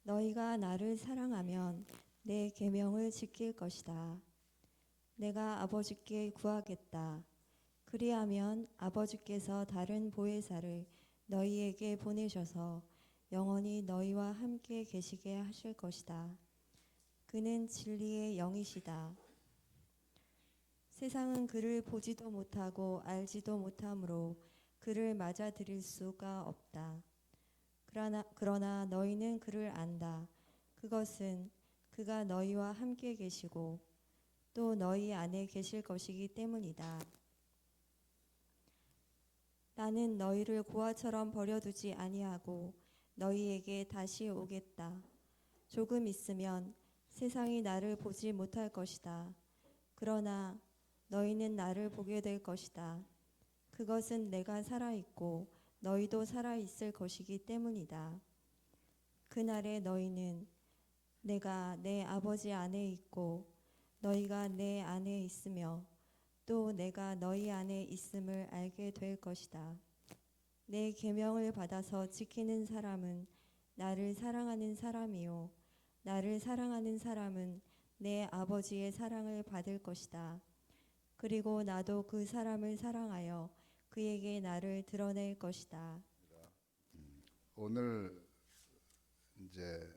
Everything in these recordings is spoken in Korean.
너희가 나를 사랑하면 내 계명을 지킬 것이다. 내가 아버지께 구하겠다. 그리하면 아버지께서 다른 보혜사를 너희에게 보내셔서 영원히 너희와 함께 계시게 하실 것이다. 그는 진리의 영이시다. 세상은 그를 보지도 못하고 알지도 못하므로 그를 맞아들일 수가 없다. 그러나 너희는 그를 안다. 그것은 그가 너희와 함께 계시고 또 너희 안에 계실 것이기 때문이다. 나는 너희를 고아처럼 버려두지 아니하고 너희에게 다시 오겠다. 조금 있으면 세상이 나를 보지 못할 것이다. 그러나 너희는 나를 보게 될 것이다. 그것은 내가 살아있고 너희도 살아있을 것이기 때문이다. 그날에 너희는 내가 내 아버지 안에 있고 너희가 내 안에 있으며 또 내가 너희 안에 있음을 알게 될 것이다. 내 계명을 받아서 지키는 사람은 나를 사랑하는 사람이요 나를 사랑하는 사람은 내 아버지의 사랑을 받을 것이다. 그리고 나도 그 사람을 사랑하여 그에게 나를 드러낼 것이다. 오늘 이제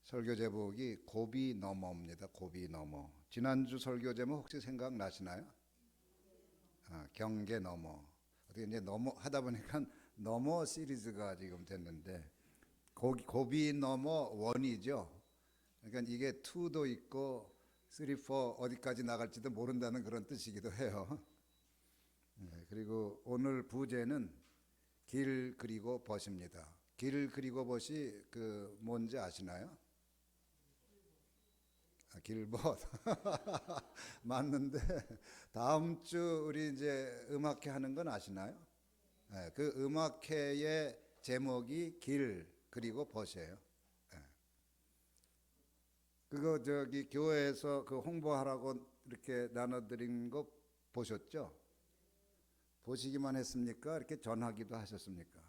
설교 제목이 고비 너머입니다. 고비 너머. 지난주 설교 제목 혹시 생각나시나요? 경계 너머. 어떻게 이제 너머 하다 보니까 너머 시리즈가 지금 됐는데 고비 너머 원이죠. 그러니까 이게 2도 있고 3, 4 어디까지 나갈지도 모른다는 그런 뜻이기도 해요. 그리고 오늘 부제는 길 그리고 벗입니다. 길 그리고 벗이 뭔지 아시나요? 길벗 맞는데 다음 주 우리 이제 음악회 하는 건 아시나요? 네, 그 음악회의 제목이 길 그리고 벗이에요. 네. 그거 저기 교회에서 그 홍보하라고 이렇게 나눠드린 거 보셨죠? 보시기만 했습니까? 이렇게 전하기도 하셨습니까?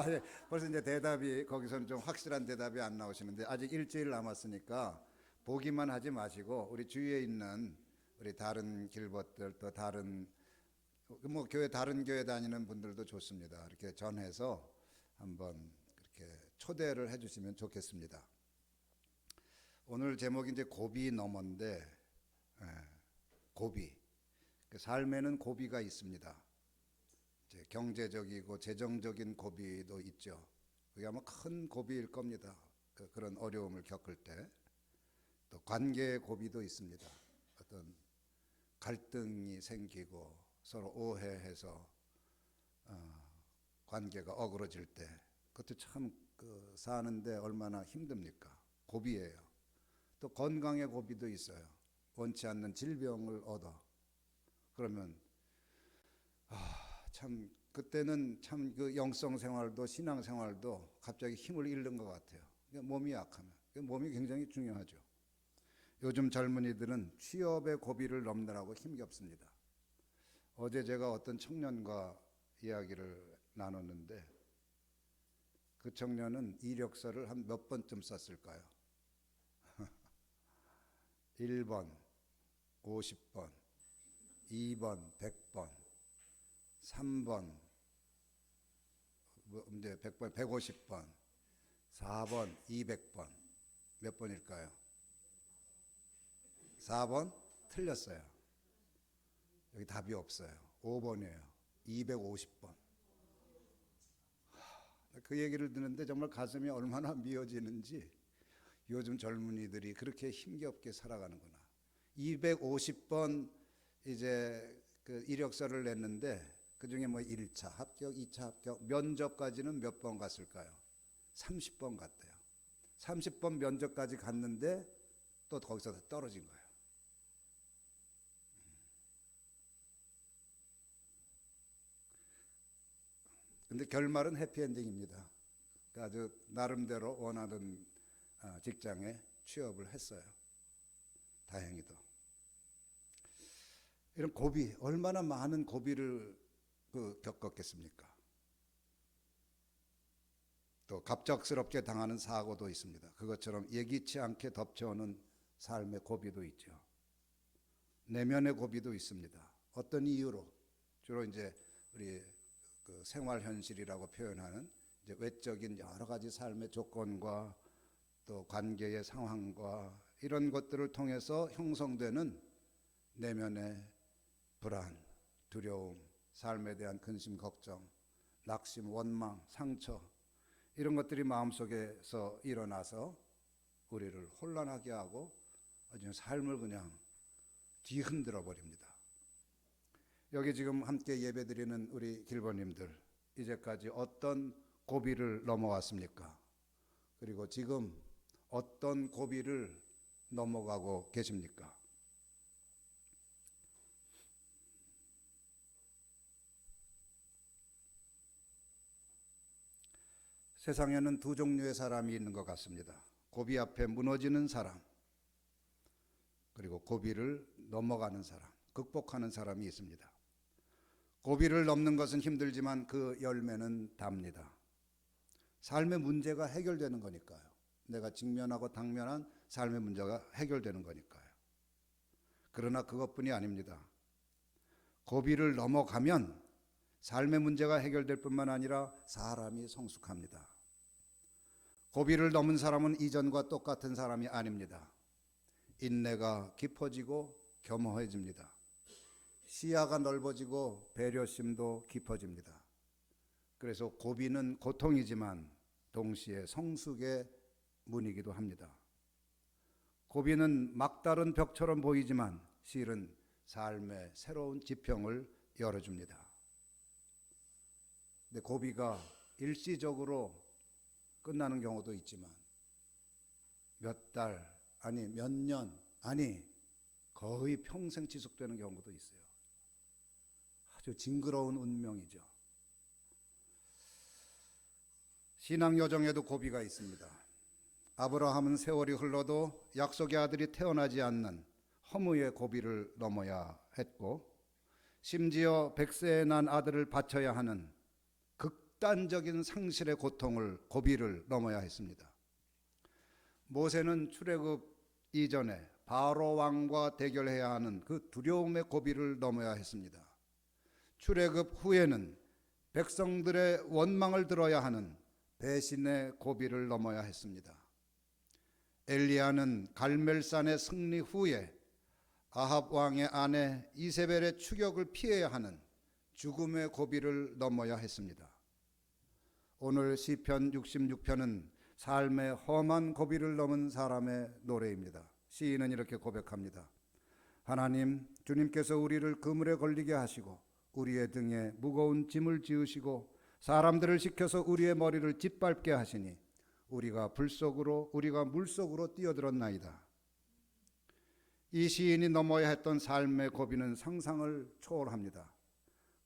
예, 벌써 이제 대답이 거기서는 좀 확실한 대답이 안 나오시는데 아직 일주일 남았으니까 보기만 하지 마시고 우리 주위에 있는 우리 다른 길벗들 또 다른 뭐 교회 다른 교회 다니는 분들도 좋습니다. 이렇게 전해서 한번 그렇게 초대를 해주시면 좋겠습니다. 오늘 제목이 이제 고비 너머인데 고비 그 삶에는 고비가 있습니다. 이제 경제적이고 재정적인 고비도 있죠. 그게 아마 큰 고비일 겁니다. 그런 어려움을 겪을 때. 또 관계의 고비도 있습니다. 어떤 갈등이 생기고 서로 오해해서 관계가 어그러질 때 그것도 참 사는데 얼마나 힘듭니까? 고비예요. 또 건강의 고비도 있어요. 원치 않는 질병을 얻어. 그러면 참 그때는 참 그 영성 생활도 신앙 생활도 갑자기 힘을 잃는 것 같아요. 몸이 약하면 몸이 굉장히 중요하죠. 요즘 젊은이들은 취업의 고비를 넘느라고 힘겹습니다. 어제 제가 어떤 청년과 이야기를 나눴는데 그 청년은 이력서를 한 몇 번쯤 썼을까요? 1번 50번, 2번 100번, 3번 이제 100번, 150번, 4번 200번. 몇 번일까요? 4번 틀렸어요. 여기 답이 없어요. 5번이에요. 250번. 그 얘기를 듣는데 정말 가슴이 얼마나 미어지는지 요즘 젊은이들이 그렇게 힘겹게 살아가는구나. 250번 이제 그 이력서를 냈는데 그 중에 뭐 1차 합격, 2차 합격, 면접까지는 몇 번 갔을까요? 30번 갔대요. 30번 면접까지 갔는데 또 거기서 떨어진 거예요. 근데 결말은 해피엔딩입니다. 아주 나름대로 원하던 직장에 취업을 했어요. 다행히도. 이런 고비, 얼마나 많은 고비를 겪었겠습니까? 또 갑작스럽게 당하는 사고도 있습니다. 그것처럼 예기치 않게 덮쳐오는 삶의 고비도 있죠. 내면의 고비도 있습니다. 어떤 이유로? 주로 이제 우리 그 생활 현실이라고 표현하는 이제 외적인 여러 가지 삶의 조건과 또 관계의 상황과 이런 것들을 통해서 형성되는 내면의 불안, 두려움, 삶에 대한 근심, 걱정, 낙심, 원망, 상처, 이런 것들이 마음속에서 일어나서 우리를 혼란하게 하고 아주 삶을 그냥 뒤흔들어 버립니다. 여기 지금 함께 예배드리는 우리 길버님들, 이제까지 어떤 고비를 넘어왔습니까? 그리고 지금 어떤 고비를 넘어가고 계십니까? 세상에는 두 종류의 사람이 있는 것 같습니다. 고비 앞에 무너지는 사람, 그리고 고비를 넘어가는 사람, 극복하는 사람이 있습니다. 고비를 넘는 것은 힘들지만 그 열매는 답니다. 삶의 문제가 해결되는 거니까요. 내가 직면하고 당면한 삶의 문제가 해결되는 거니까요. 그러나 그것뿐이 아닙니다. 고비를 넘어가면 삶의 문제가 해결될 뿐만 아니라 사람이 성숙합니다. 고비를 넘은 사람은 이전과 똑같은 사람이 아닙니다. 인내가 깊어지고 겸허해집니다. 시야가 넓어지고 배려심도 깊어집니다. 그래서 고비는 고통이지만 동시에 성숙의 문이기도 합니다. 고비는 막다른 벽처럼 보이지만 실은 삶의 새로운 지평을 열어줍니다. 근데 고비가 일시적으로 끝나는 경우도 있지만 몇 달, 아니 몇 년, 아니 거의 평생 지속되는 경우도 있어요. 아주 징그러운 운명이죠. 신앙 여정에도 고비가 있습니다. 아브라함은 세월이 흘러도 약속의 아들이 태어나지 않는 허무의 고비를 넘어야 했고, 심지어 100세에 난 아들을 바쳐야 하는 극단적인 상실의 고통을, 고비를 넘어야 했습니다. 모세는 출애굽 이전에 바로 왕과 대결해야 하는 그 두려움의 고비를 넘어야 했습니다. 출애굽 후에는 백성들의 원망을 들어야 하는 배신의 고비를 넘어야 했습니다. 엘리야는 갈멜산의 승리 후에 아합 왕의 아내 이세벨의 추격을 피해야 하는 죽음의 고비를 넘어야 했습니다. 오늘 시편 66편은 삶의 험한 고비를 넘은 사람의 노래입니다. 시인은 이렇게 고백합니다. 하나님, 주님께서 우리를 그물에 걸리게 하시고 우리의 등에 무거운 짐을 지으시고 사람들을 시켜서 우리의 머리를 짓밟게 하시니 우리가 물속으로 뛰어들었나이다. 이 시인이 넘어야 했던 삶의 고비는 상상을 초월합니다.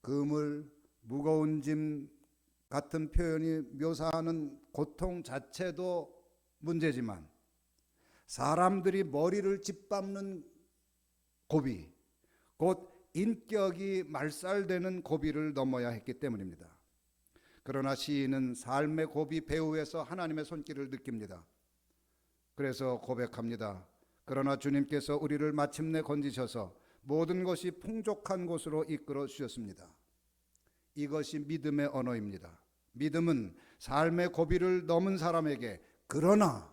그물, 무거운 짐 같은 표현이 묘사하는 고통 자체도 문제지만 사람들이 머리를 짓밟는 고비, 곧 인격이 말살되는 고비를 넘어야 했기 때문입니다. 그러나 시인은 삶의 고비 배후에서 하나님의 손길을 느낍니다. 그래서 고백합니다. 그러나 주님께서 우리를 마침내 건지셔서 모든 것이 풍족한 곳으로 이끌어 주셨습니다. 이것이 믿음의 언어입니다. 믿음은 삶의 고비를 넘은 사람에게 그러나를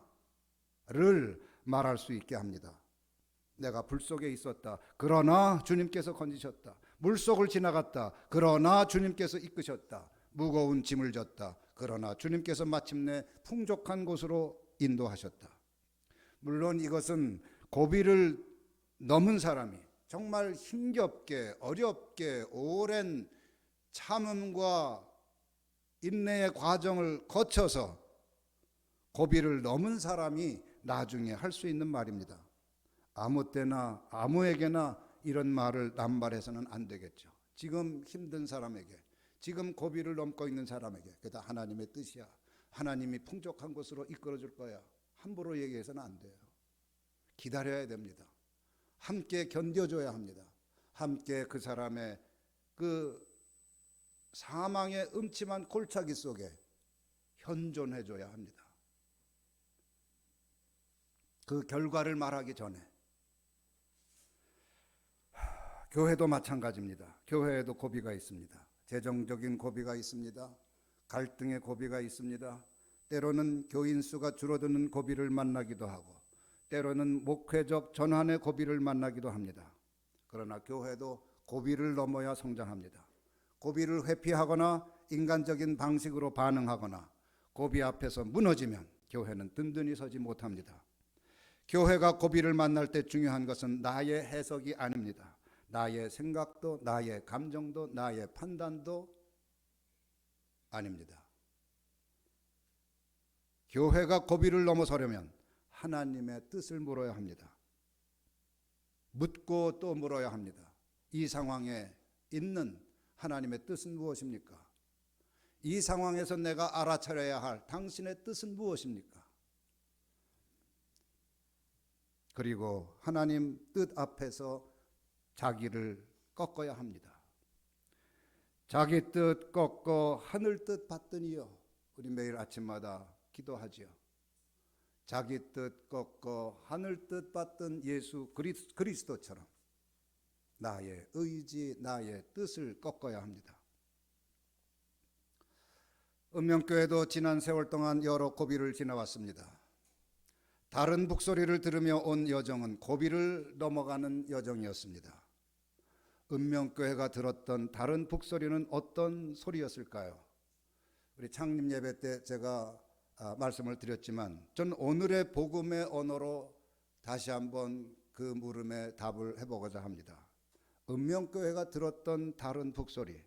말할 수 있게 합니다. 내가 불 속에 있었다. 그러나 주님께서 건지셨다. 물속을 지나갔다. 그러나 주님께서 이끄셨다. 무거운 짐을 졌다. 그러나 주님께서 마침내 풍족한 곳으로 인도하셨다. 물론 이것은 고비를 넘은 사람이 정말 힘겹게 어렵게 오랜 참음과 인내의 과정을 거쳐서 고비를 넘은 사람이 나중에 할 수 있는 말입니다. 아무 때나 아무에게나 이런 말을 남발해서는 안 되겠죠. 지금 힘든 사람에게, 지금 고비를 넘고 있는 사람에게, 그게 다 하나님의 뜻이야. 하나님이 풍족한 곳으로 이끌어 줄 거야. 함부로 얘기해서는 안 돼요. 기다려야 됩니다. 함께 견뎌줘야 합니다. 함께 그 사람의 그 사망의 음침한 골짜기 속에 현존해 줘야 합니다. 그 결과를 말하기 전에. 교회도 마찬가지입니다. 교회에도 고비가 있습니다. 재정적인 고비가 있습니다. 갈등의 고비가 있습니다. 때로는 교인 수가 줄어드는 고비를 만나기도 하고, 때로는 목회적 전환의 고비를 만나기도 합니다. 그러나 교회도 고비를 넘어야 성장합니다. 고비를 회피하거나 인간적인 방식으로 반응하거나 고비 앞에서 무너지면 교회는 든든히 서지 못합니다. 교회가 고비를 만날 때 중요한 것은 나의 해석이 아닙니다. 나의 생각도, 나의 감정도, 나의 판단도 아닙니다. 교회가 고비를 넘어서려면 하나님의 뜻을 물어야 합니다. 묻고 또 물어야 합니다. 이 상황에 있는 하나님의 뜻은 무엇입니까? 이 상황에서 내가 알아차려야 할 당신의 뜻은 무엇입니까? 그리고 하나님 뜻 앞에서 자기를 꺾어야 합니다. 자기 뜻 꺾어 하늘 뜻 받더니요. 우리 매일 아침마다 기도하지요. 자기 뜻 꺾어 하늘 뜻 받던 예수 그리스도처럼 나의 의지, 나의 뜻을 꺾어야 합니다. 은명교회도 지난 세월 동안 여러 고비를 지나왔습니다. 다른 북소리를 들으며 온 여정은 고비를 넘어가는 여정이었습니다. 은명교회가 들었던 다른 북소리는 어떤 소리였을까요? 우리 창립 예배 때 제가 말씀을 드렸지만 전 오늘의 복음의 언어로 다시 한번 그 물음에 답을 해보고자 합니다. 은명교회가 들었던 다른 북소리.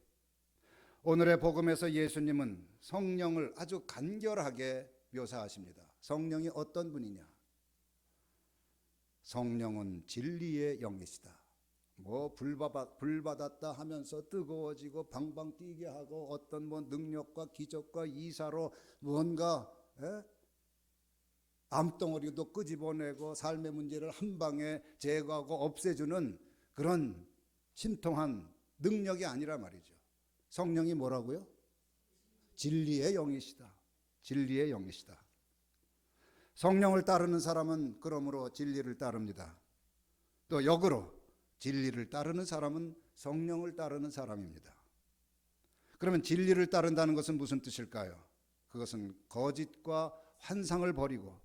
오늘의 복음에서 예수님은 성령을 아주 간결하게 묘사하십니다. 성령이 어떤 분이냐? 성령은 진리의 영이시다. 불받았다 하면서 뜨거워지고 방방 뛰게 하고 어떤 능력과 기적과 이사로 무언가 암덩어리도 끄집어내고 삶의 문제를 한 방에 제거하고 없애주는 그런 신통한 능력이 아니라 말이죠. 성령이 뭐라고요? 진리의 영이시다. 진리의 영이시다. 성령을 따르는 사람은 그러므로 진리를 따릅니다. 또 역으로 진리를 따르는 사람은 성령을 따르는 사람입니다. 그러면 진리를 따른다는 것은 무슨 뜻일까요? 그것은 거짓과 환상을 버리고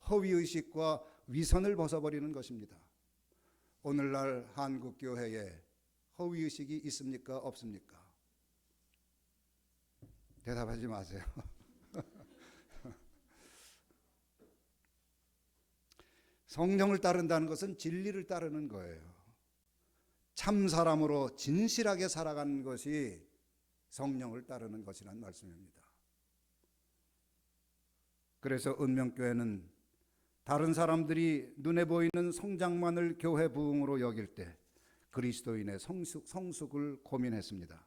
허위의식과 위선을 벗어버리는 것입니다. 오늘날 한국교회에 허위의식이 있습니까? 없습니까? 대답하지 마세요. 성령을 따른다는 것은 진리를 따르는 거예요. 참 사람으로 진실하게 살아가는 것이 성령을 따르는 것이란 말씀입니다. 그래서 은명교회는 다른 사람들이 눈에 보이는 성장만을 교회 부흥으로 여길 때 그리스도인의 성숙을 고민했습니다.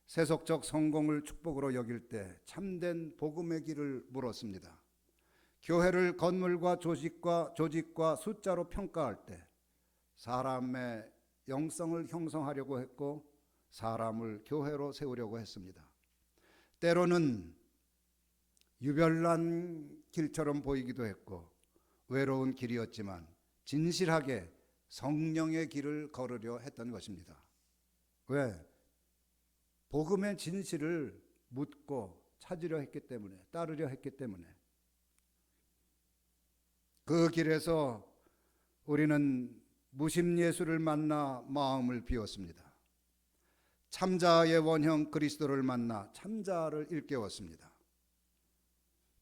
세속적 성공을 축복으로 여길 때 참된 복음의 길을 물었습니다. 교회를 건물과 조직과 숫자로 평가할 때 사람의 영성을 형성하려고 했고 사람을 교회로 세우려고 했습니다. 때로는 유별난 길처럼 보이기도 했고 외로운 길이었지만 진실하게 성령의 길을 걸으려 했던 것입니다. 왜? 복음의 진실을 묻고 찾으려 했기 때문에, 따르려 했기 때문에. 그 길에서 우리는 무심예수를 만나 마음을 비웠습니다. 참자의 원형 그리스도를 만나 참자를 일깨웠습니다.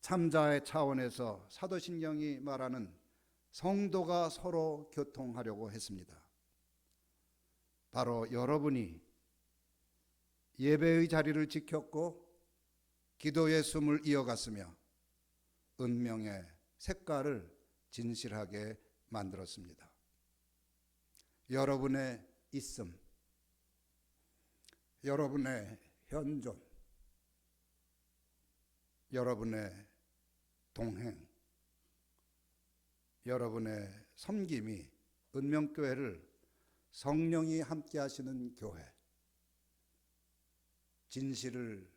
참자의 차원에서 사도신경이 말하는 성도가 서로 교통하려고 했습니다. 바로 여러분이 예배의 자리를 지켰고 기도의 숨을 이어갔으며 은명의 색깔을 진실하게 만들었습니다. 여러분의 있음, 여러분의 현존, 여러분의 동행, 여러분의 섬김이 은명교회를 성령이 함께 하시는 교회, 진실을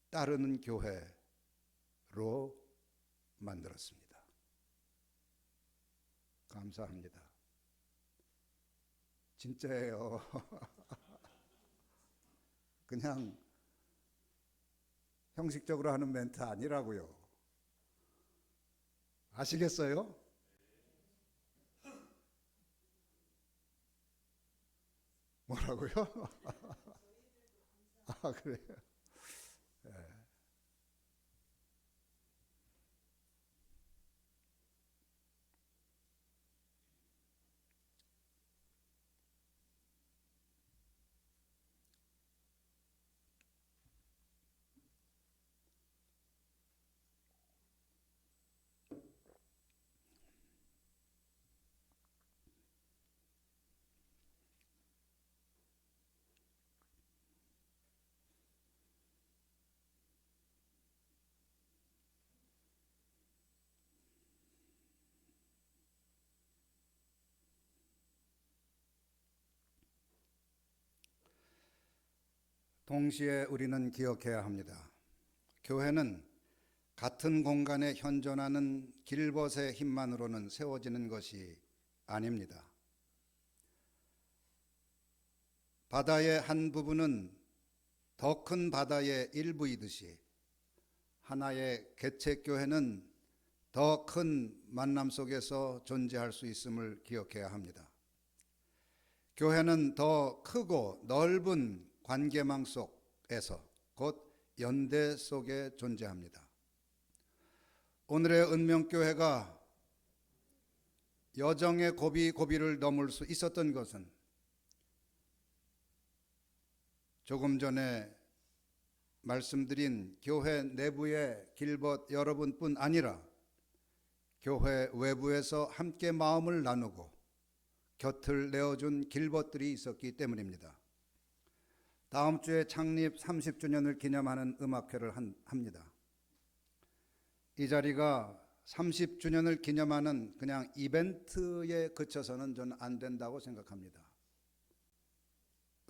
따르는 교회로 만들었습니다. 감사합니다. 진짜예요. 그냥 형식적으로 하는 멘트 아니라고요. 아시겠어요? 뭐라고요? 아, 그래요? 예. 동시에 우리는 기억해야 합니다. 교회는 같은 공간에 현존하는 길벗의 힘만으로는 세워지는 것이 아닙니다. 바다의 한 부분은 더 큰 바다의 일부이듯이 하나의 개척교회는 더 큰 만남 속에서 존재할 수 있음을 기억해야 합니다. 교회는 더 크고 넓은 관계망 속에서 곧 연대 속에 존재합니다. 오늘의 은명교회가 여정의 고비를 넘을 수 있었던 것은 조금 전에 말씀드린 교회 내부의 길벗 여러분뿐 아니라 교회 외부에서 함께 마음을 나누고 곁을 내어준 길벗들이 있었기 때문입니다. 다음 주에 창립 30주년을 기념하는 음악회를 합니다. 이 자리가 30주년을 기념하는 그냥 이벤트에 그쳐서는 저는 안 된다고 생각합니다.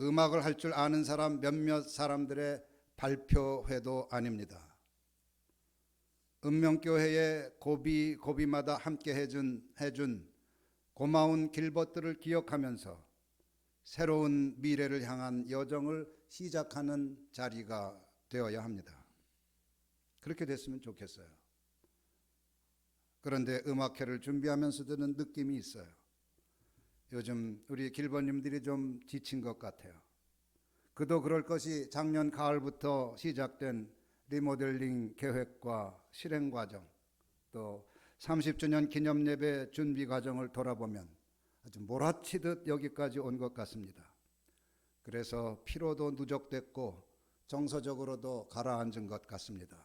음악을 할 줄 아는 사람 몇몇 사람들의 발표회도 아닙니다. 은명교회의 고비마다 함께 해준 고마운 길벗들을 기억하면서 새로운 미래를 향한 여정을 시작하는 자리가 되어야 합니다. 그렇게 됐으면 좋겠어요. 그런데 음악회를 준비하면서 드는 느낌이 있어요. 요즘 우리 길벗님들이 좀 지친 것 같아요. 그도 그럴 것이 작년 가을부터 시작된 리모델링 계획과 실행 과정, 또 30주년 기념 예배 준비 과정을 돌아보면 아주 몰아치듯 여기까지 온 것 같습니다. 그래서 피로도 누적됐고 정서적으로도 가라앉은 것 같습니다.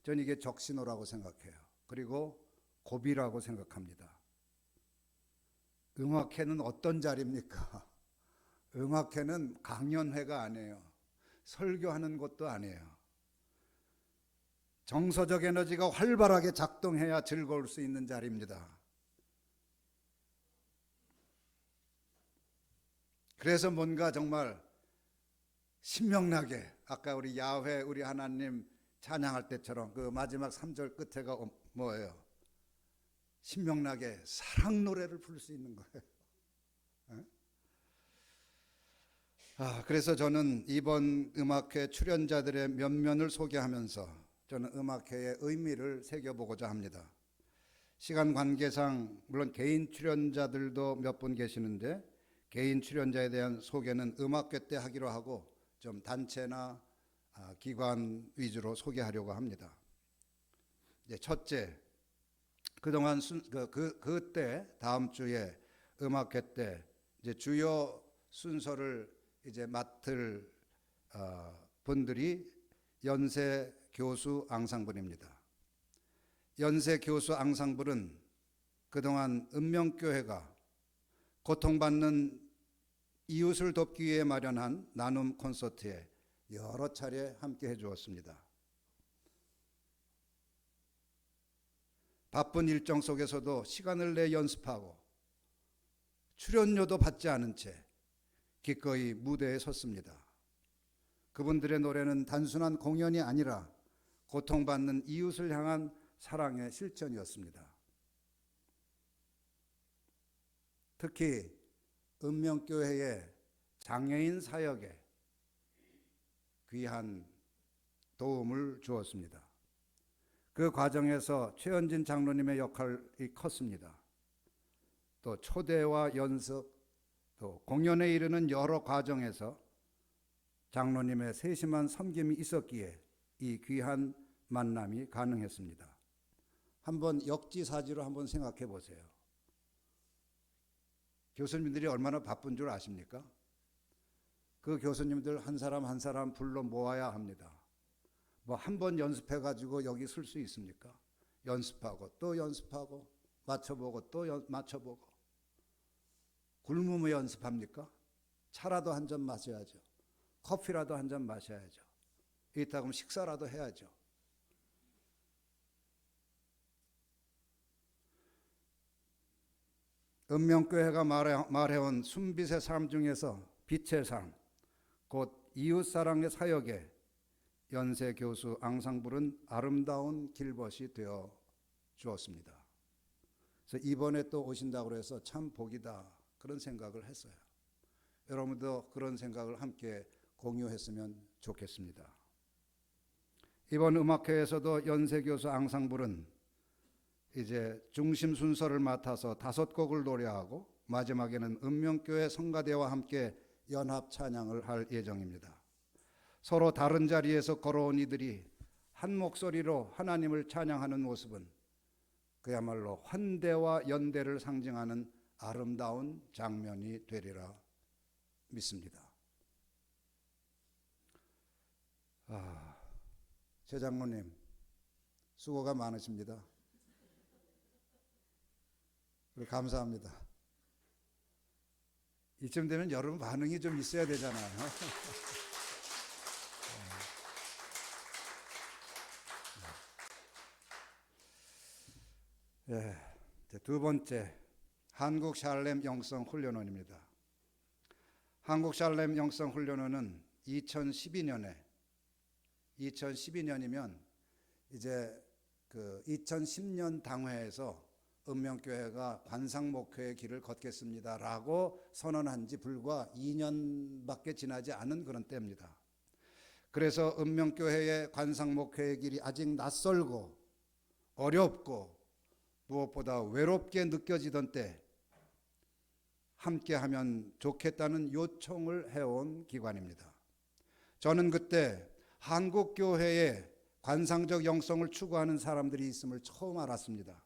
저는 이게 적신호라고 생각해요. 그리고 고비라고 생각합니다. 음악회는 어떤 자리입니까? 음악회는 강연회가 아니에요. 설교하는 곳도 아니에요. 정서적 에너지가 활발하게 작동해야 즐거울 수 있는 자리입니다. 그래서 뭔가 정말 신명나게 아까 우리 야훼 우리 하나님 찬양할 때처럼 그 마지막 3절 끝에가 뭐예요? 신명나게 사랑 노래를 부를 수 있는 거예요. 그래서 저는 이번 음악회 출연자들의 면면을 소개하면서 저는 음악회의 의미를 새겨보고자 합니다. 시간 관계상 물론 개인 출연자들도 몇 분 계시는데 개인 출연자에 대한 소개는 음악회 때 하기로 하고 좀 단체나 기관 위주로 소개하려고 합니다. 이제 첫째, 그동안 그때 다음 주에 음악회 때 이제 주요 순서를 이제 맡을 분들이 연세 교수 앙상블입니다. 연세 교수 앙상블은 그동안 은명교회가 고통받는 이웃을 돕기 위해 마련한 나눔 콘서트에 여러 차례 함께 해주었습니다. 바쁜 일정 속에서도 시간을 내 연습하고 출연료도 받지 않은 채 기꺼이 무대에 섰습니다. 그분들의 노래는 단순한 공연이 아니라 고통받는 이웃을 향한 사랑의 실천이었습니다. 특히 읍명교회의 장애인 사역에 귀한 도움을 주었습니다. 그 과정에서 최현진 장로님의 역할이 컸습니다. 또 초대와 연습, 또 공연에 이르는 여러 과정에서 장로님의 세심한 섬김이 있었기에 이 귀한 만남이 가능했습니다. 한번 역지사지로 한번 생각해 보세요. 교수님들이 얼마나 바쁜 줄 아십니까? 그 교수님들 한 사람 한 사람 불러 모아야 합니다. 뭐 한 번 연습해 가지고 여기 쓸 수 있습니까? 연습하고 또 연습하고 맞춰보고 또 맞춰보고. 굶으면 연습합니까? 차라도 한 잔 마셔야죠. 커피라도 한 잔 마셔야죠. 이따 그럼 식사라도 해야죠. 읍명교회가 말해온 순빛의 삶 중에서 빛의 삶, 곧 이웃사랑의 사역에 연세 교수 앙상블은 아름다운 길벗이 되어 주었습니다. 그래서 이번에 또 오신다고 해서 참 복이다 그런 생각을 했어요. 여러분도 그런 생각을 함께 공유했으면 좋겠습니다. 이번 음악회에서도 연세 교수 앙상블은 이제 중심 순서를 맡아서 5곡을 노래하고 마지막에는 읍명교회 성가대와 함께 연합 찬양을 할 예정입니다. 서로 다른 자리에서 걸어온 이들이 한 목소리로 하나님을 찬양하는 모습은 그야말로 환대와 연대를 상징하는 아름다운 장면이 되리라 믿습니다. 최 장로님 수고가 많으십니다. 감사합니다. 이쯤 되면 여러분 반응이 좀 있어야 되잖아요. 네, 두 번째 한국 샬렘 영성 훈련원입니다. 한국 샬렘 영성 훈련원은 2012년이면 이제 그 2010년 당회에서 읍명교회가 관상목회의 길을 걷겠습니다라고 선언한 지 불과 2년밖에 지나지 않은 그런 때입니다. 그래서 읍명교회의 관상목회의 길이 아직 낯설고 어렵고 무엇보다 외롭게 느껴지던 때 함께하면 좋겠다는 요청을 해온 기관입니다. 저는 그때 한국교회에 관상적 영성을 추구하는 사람들이 있음을 처음 알았습니다.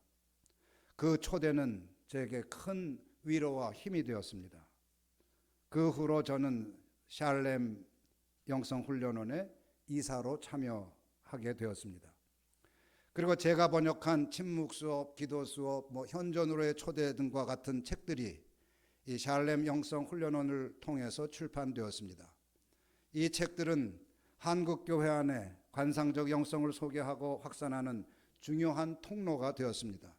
그 초대는 제게 큰 위로와 힘이 되었습니다. 그 후로 저는 샬렘 영성훈련원의 이사로 참여하게 되었습니다. 그리고 제가 번역한 침묵수업, 기도수업, 현존으로의 초대 등과 같은 책들이 이 샬렘 영성훈련원을 통해서 출판되었습니다. 이 책들은 한국교회 안에 관상적 영성을 소개하고 확산하는 중요한 통로가 되었습니다.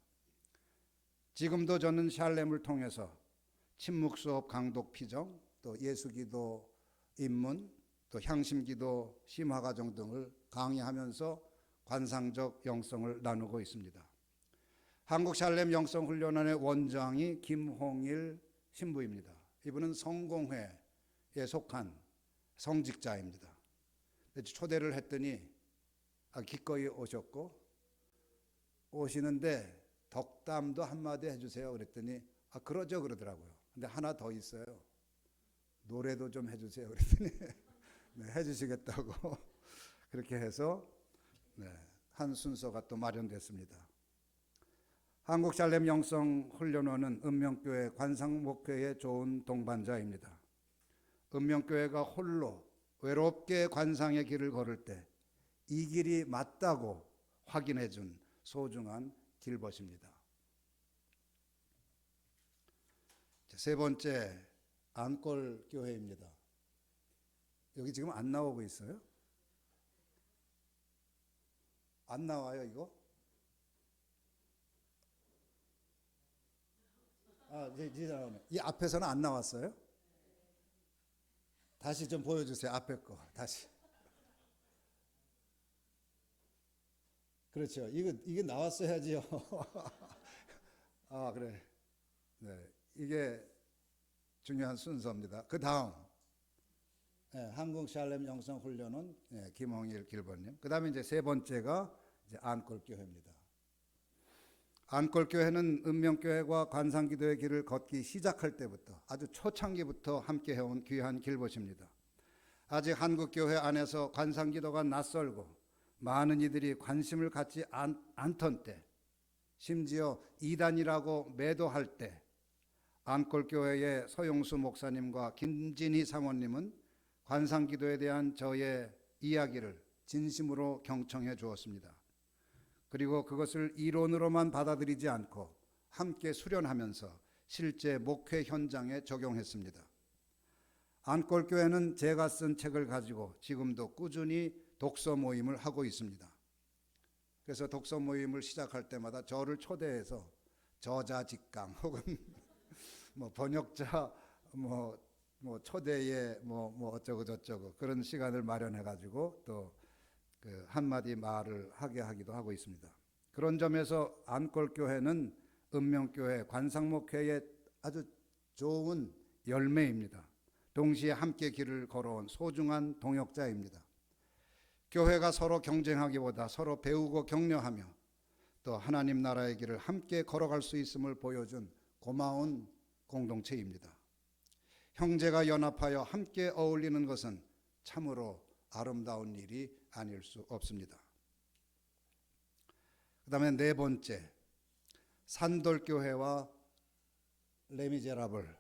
지금도 저는 샬렘을 통해서 침묵수업 강독 피정, 또 예수기도 입문, 또 향심기도 심화과정 등을 강의하면서 관상적 영성을 나누고 있습니다. 한국 샬렘 영성훈련원의 원장이 김홍일 신부입니다. 이분은 성공회에 속한 성직자입니다. 초대를 했더니 기꺼이 오셨고 오시는데 덕담도 한마디 해주세요 그랬더니 그러죠 그러더라고요. 근데 하나 더 있어요. 노래도 좀 해주세요 그랬더니 네, 해주시겠다고 그렇게 해서 한 순서가 또 마련됐습니다. 한국 샬렘 영성 훈련원은 읍명교회 관상목회의 좋은 동반자입니다. 읍명교회가 홀로 외롭게 관상의 길을 걸을 때 이 길이 맞다고 확인해 준 소중한 길벗입니다. 세 번째 안골 교회입니다. 여기 지금 안 나오고 있어요? 안 나와요 이거? 이제 나오네. 이 앞에서는 안 나왔어요? 다시 좀 보여주세요. 앞에 거 다시. 그렇죠. 이게 나왔어야지요. 아, 그래. 네, 이게 중요한 순서입니다. 그 다음, 한국 샬렘 영성 훈련은 김홍일 길버님. 그 다음에 이제 세 번째가 이제 안골교회입니다. 안골교회는 은명교회와 관상기도의 길을 걷기 시작할 때부터 아주 초창기부터 함께 해온 귀한 길벗입니다. 아직 한국교회 안에서 관상기도가 낯설고 많은 이들이 관심을 갖지 않던 때, 심지어 이단이라고 매도할 때 안골교회의 서용수 목사님과 김진희 사모님은 관상기도에 대한 저의 이야기를 진심으로 경청해 주었습니다. 그리고 그것을 이론으로만 받아들이지 않고 함께 수련하면서 실제 목회 현장에 적용했습니다. 안골교회는 제가 쓴 책을 가지고 지금도 꾸준히 독서 모임을 하고 있습니다. 그래서 독서 모임을 시작할 때마다 저를 초대해서 저자 직강 혹은 뭐 번역자 초대에 어쩌고 저쩌고 그런 시간을 마련해 가지고 또 그 한마디 말을 하게 하기도 하고 있습니다. 그런 점에서 안골교회는 은명교회 관상목회의 아주 좋은 열매입니다. 동시에 함께 길을 걸어온 소중한 동역자입니다. 교회가 서로 경쟁하기보다 서로 배우고 격려하며 또 하나님 나라의 길을 함께 걸어갈 수 있음을 보여준 고마운 공동체입니다. 형제가 연합하여 함께 어울리는 것은 참으로 아름다운 일이 아닐 수 없습니다. 그 다음에 네 번째, 산돌교회와 레미제라블.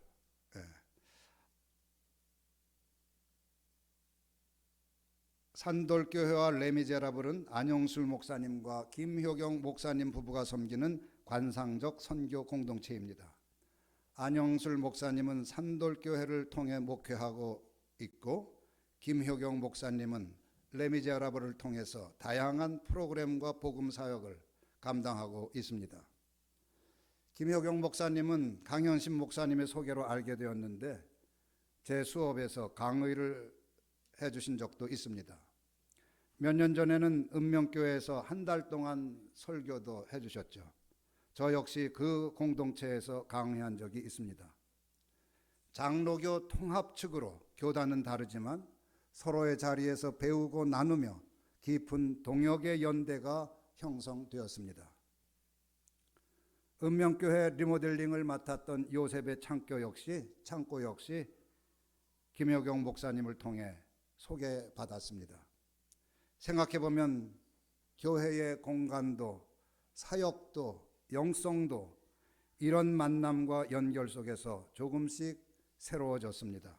산돌교회와 레미제라블은 안영술 목사님과 김효경 목사님 부부가 섬기는 관상적 선교 공동체입니다. 안영술 목사님은 산돌교회를 통해 목회하고 있고 김효경 목사님은 레미제라블을 통해서 다양한 프로그램과 복음 사역을 감당하고 있습니다. 김효경 목사님은 강현신 목사님의 소개로 알게 되었는데 제 수업에서 강의를 해주신 적도 있습니다. 몇 년 전에는 은명교회에서 한 달 동안 설교도 해주셨죠. 저 역시 그 공동체에서 강의한 적이 있습니다. 장로교 통합 측으로 교단은 다르지만 서로의 자리에서 배우고 나누며 깊은 동역의 연대가 형성되었습니다. 은명교회 리모델링을 맡았던 요셉의 창고 역시 김효경 목사님을 통해 소개받았습니다. 생각해보면 교회의 공간도 사역도 영성도 이런 만남과 연결 속에서 조금씩 새로워졌습니다.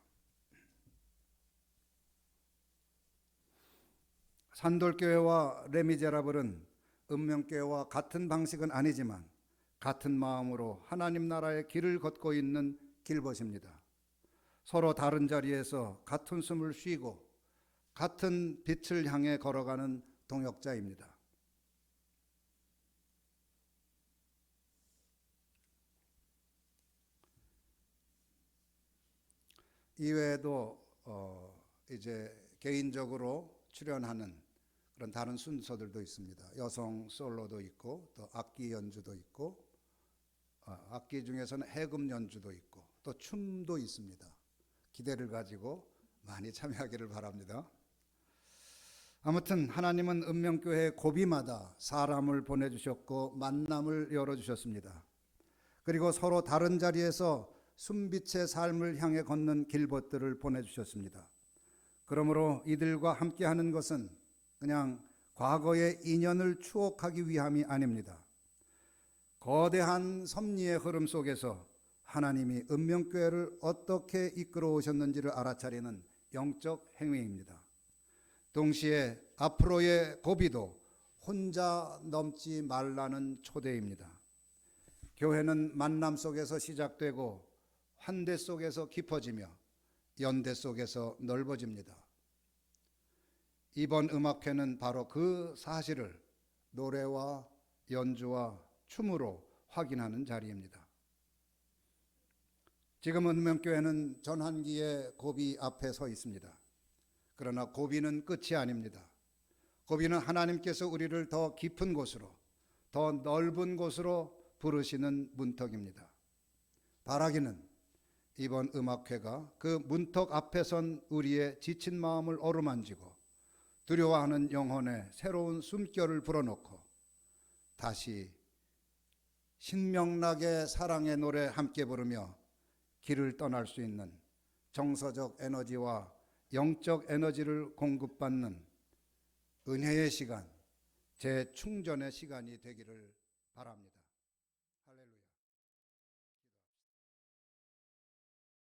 산돌교회와 레미제라블은 은명교회와 같은 방식은 아니지만 같은 마음으로 하나님 나라의 길을 걷고 있는 길벗입니다. 서로 다른 자리에서 같은 숨을 쉬고 같은 빛을 향해 걸어가는 동역자입니다. 이외에도 이제 개인적으로 출연하는 그런 다른 순서들도 있습니다. 여성 솔로도 있고 또 악기 연주도 있고 악기 중에서는 해금 연주도 있고 또 춤도 있습니다. 기대를 가지고 많이 참여하기를 바랍니다. 아무튼 하나님은 은명교회 고비마다 사람을 보내주셨고 만남을 열어주셨습니다. 그리고 서로 다른 자리에서 순빛의 삶을 향해 걷는 길벗들을 보내주셨습니다. 그러므로 이들과 함께하는 것은 그냥 과거의 인연을 추억하기 위함이 아닙니다. 거대한 섭리의 흐름 속에서 하나님이 은명교회를 어떻게 이끌어 오셨는지를 알아차리는 영적 행위입니다. 동시에 앞으로의 고비도 혼자 넘지 말라는 초대입니다. 교회는 만남 속에서 시작되고 환대 속에서 깊어지며 연대 속에서 넓어집니다. 이번 음악회는 바로 그 사실을 노래와 연주와 춤으로 확인하는 자리입니다. 지금 은명교회는 전환기의 고비 앞에 서 있습니다. 그러나 고비는 끝이 아닙니다. 고비는 하나님께서 우리를 더 깊은 곳으로, 더 넓은 곳으로 부르시는 문턱입니다. 바라기는 이번 음악회가 그 문턱 앞에 선 우리의 지친 마음을 어루만지고 두려워하는 영혼에 새로운 숨결을 불어넣고 다시 신명나게 사랑의 노래 함께 부르며 길을 떠날 수 있는 정서적 에너지와 영적 에너지를 공급받는 은혜의 시간, 재충전의 시간이 되기를 바랍니다.